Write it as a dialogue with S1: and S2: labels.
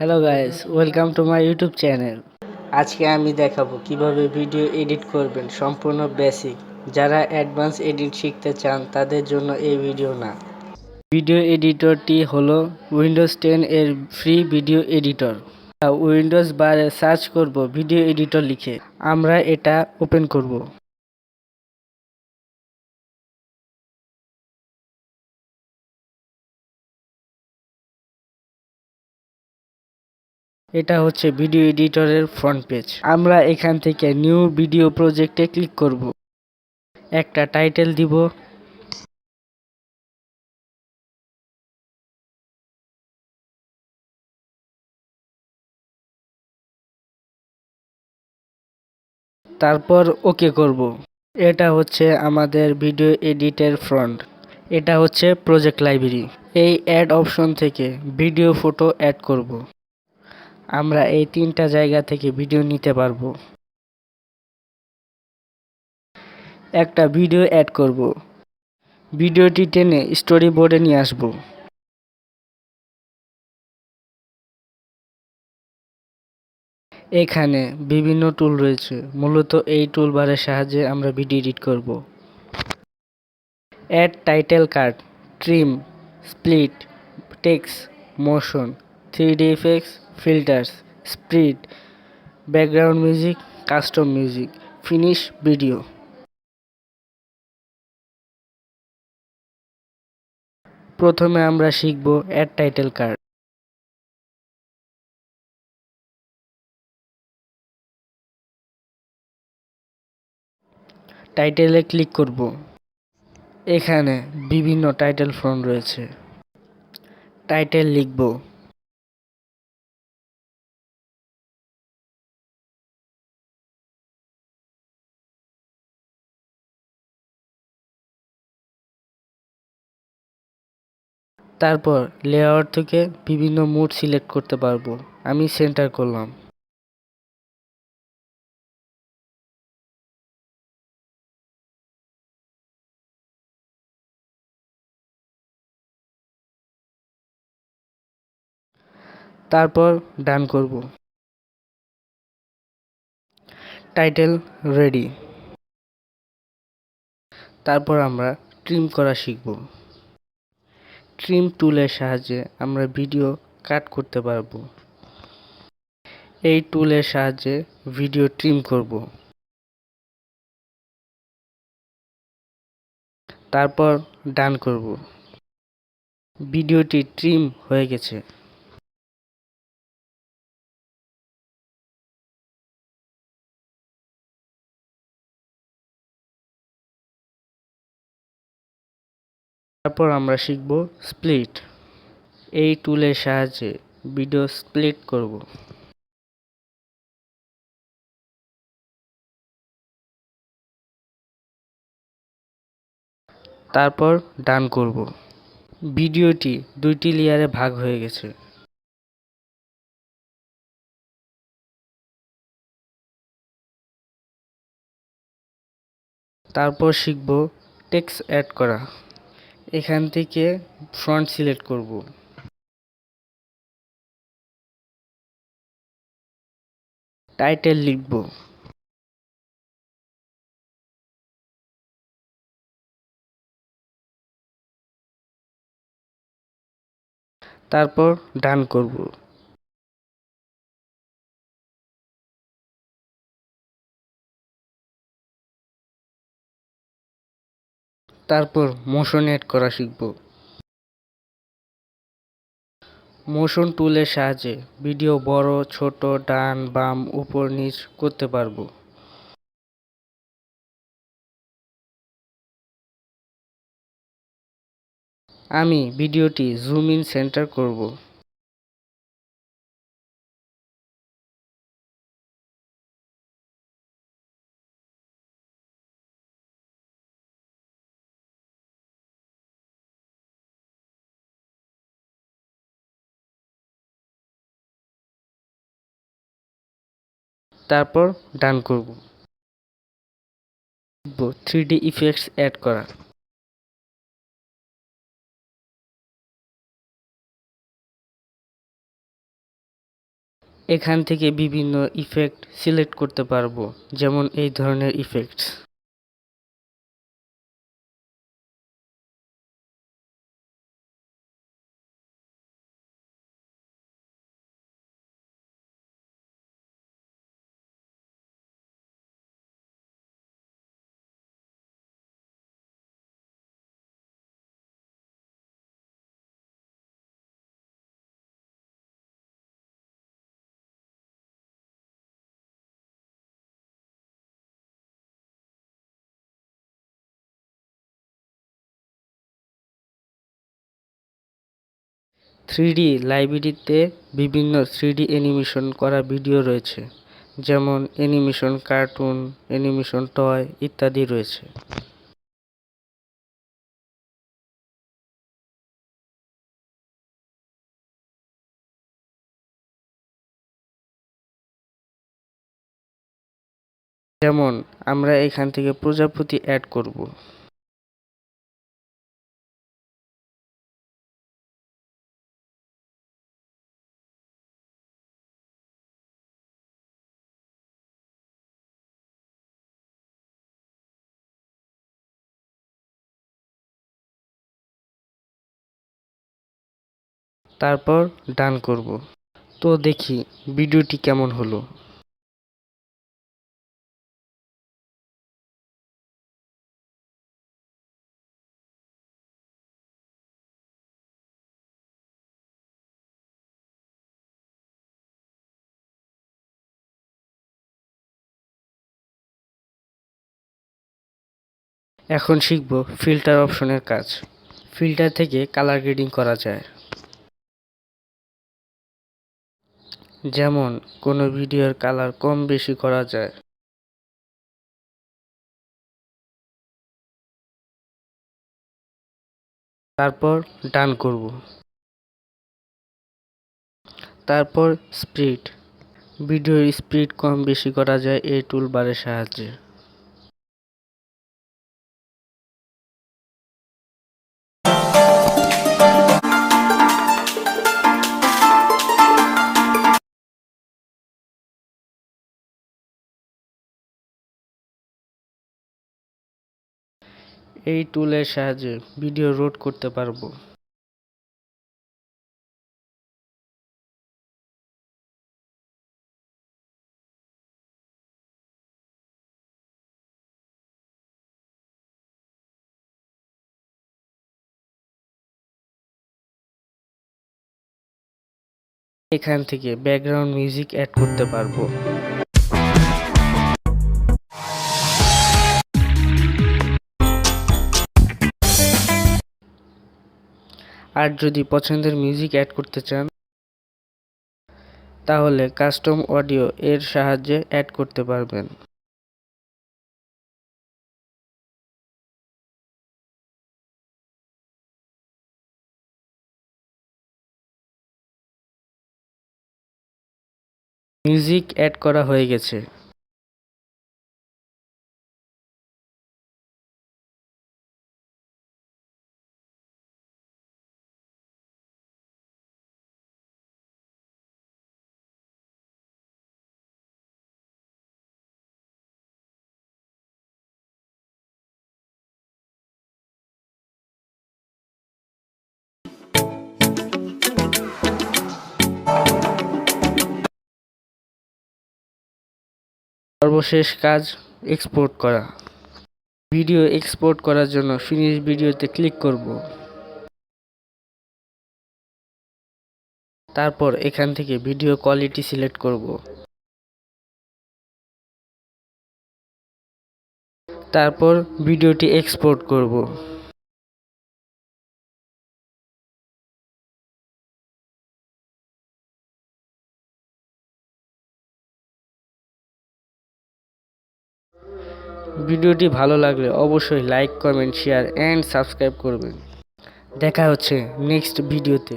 S1: Hello guys, welcome to my YouTube channel. আজকে আমি দেখাবো কিভাবে ভিডিও এডিট করবেন, সম্পূর্ণ বেসিক। যারা অ্যাডভান্স এডিট শিখতে চান তাদের জন্য এই ভিডিও না। ভিডিও এডিটরটি হলো উইন্ডোজ 10 এর ফ্রি ভিডিও এডিটর। উইন্ডোজ বারে সার্চ করব ভিডিও এডিটর লিখে, আমরা এটা ওপেন করব। এটা হচ্ছে ভিডিও এডিটরের ফ্রন্ট পেজ। আমরা এখান থেকে নিউ ভিডিও প্রজেক্টে ক্লিক করব। একটা টাইটেল দিব। তারপর ওকে করব। এটা হচ্ছে আমাদের ভিডিও এডিটের ফ্রন্ট। এটা হচ্ছে প্রজেক্ট লাইব্রেরি। এই অ্যাড অপশন থেকে ভিডিও ফটো অ্যাড করব। আমরা এই তিনটা জায়গা থেকে ভিডিও নিতে পারবো। একটা ভিডিও অ্যাড করব। ভিডিওটি টেনে স্টোরি বোর্ডে নিয়ে আসব। এখানে বিভিন্ন টুল রয়েছে, মূলত এই টুলবারের সাহায্যে আমরা ভিডিও এডিট করব। Add title card, trim, split, text, motion, 3D effects, filters, split, background music, custom music, finish video. প্রথমে আমরা শিখব অ্যাড টাইটেল কার্ড। টাইটেলে ক্লিক করব। এখানে বিভিন্ন টাইটেল ফন্ট রয়েছে। টাইটেল লিখব। তারপর লেআউট থেকে বিভিন্ন মুড সিলেক্ট করতে পারবো। আমি সেন্টার করলাম। তারপর ডান করব। Title ready. তারপর আমরা ট্রিম করা শিখব। ট্রিম টুলের সাহায্যে আমরা ভিডিও কাট করতে পারবো। এই টুলের সাহায্যে ভিডিও ট্রিম করব। তারপর ডান করব। ভিডিওটি ট্রিম হয়ে গেছে। তারপর আমরা শিখব স্প্লিট। এই টুলের সাহায্যে ভিডিও স্প্লিট করব। তারপর ডান করব। ভিডিওটি দুইটি লেয়ারে ভাগ হয়ে গেছে। তারপর শিখব টেক্সট অ্যাড করা। এখান থেকে ফন্ট সিলেক্ট করব। টাইটেল লিখব। তারপর ডান করব। তারপর মোশন অ্যাড করা শিখব। মোশন টুলের সাহায্যে ভিডিও বড়, ছোট, ডান, বাম, উপর, নিচ করতে পারবো। আমি ভিডিওটি জুম ইন সেন্টার করব। তারপর ডান করব। 3D ইফেক্টস অ্যাড করা। এখান থেকে বিভিন্ন ইফেক্ট সিলেক্ট করতে পারবো, যেমন এই ধরনের ইফেক্টস। থ্রিডি লাইব্রেরিতে বিভিন্ন থ্রিডি অ্যানিমেশন করা ভিডিও রয়েছে, যেমন অ্যানিমেশন কার্টুন, অ্যানিমেশন টয় ইত্যাদি রয়েছে। যেমন আমরা এখান থেকে প্রজাপতি অ্যাড করব। তারপর ডান করব। তো দেখি ভিডিওটি কেমন হলো। এখন শিখব ফিল্টার অপশনের কাজ। ফিল্টার থেকে কালার গ্রেডিং করা যায়। যেমন কোনো ভিডিওর কালার কম বেশি করা যায়। তারপর ডান করব। তারপর স্পিড। ভিডিওর স্পিড কম বেশি করা যায় এই টুলবারের সাহায্যে। এই টুলের সাহায্যে ভিডিও রোড করতে পারবো। এখান থেকে ব্যাকগ্রাউন্ড মিউজিক অ্যাড করতে পারবো। আর যদি পছন্দের মিউজিক অ্যাড করতে চান, তাহলে কাস্টম অডিও এর সাহায্যে অ্যাড করতে পারবেন। মিউজিক অ্যাড করা হয়ে গেছে। সর্বশেষ কাজ এক্সপোর্ট করা। ভিডিও এক্সপোর্ট করার জন্য ফিনিশ ভিডিওতে ক্লিক করব। তারপর এখান থেকে ভিডিও কোয়ালিটি সিলেক্ট করব। তারপর ভিডিওটি এক্সপোর্ট করব। ভিডিওটি ভালো লাগলে অবশ্যই like, comment, share and subscribe করবেন। দেখা হচ্ছে নেক্সট ভিডিওতে।